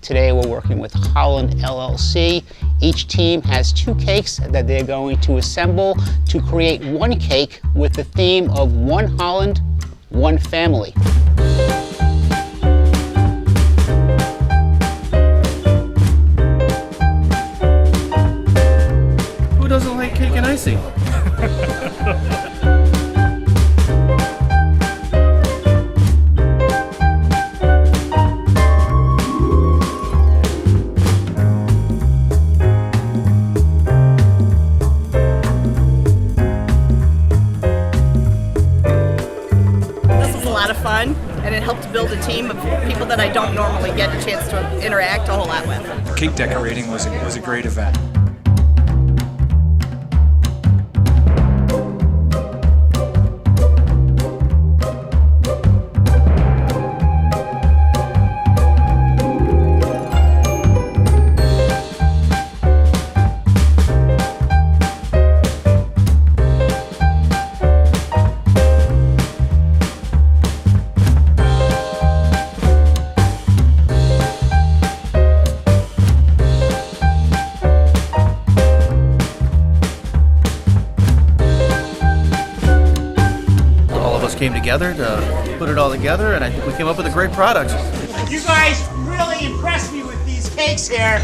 Today we're working with Holland LLC. Each team has 2 cakes that they're going to assemble to create one cake with the theme of one Holland, one family. Who doesn't like cake and icing? A lot of fun, and it helped build a team of people that I don't normally get a chance to interact a whole lot with. Cake decorating was a great event. Came together to put it all together, and I think we came up with a great product. You guys really impressed me with these cakes here.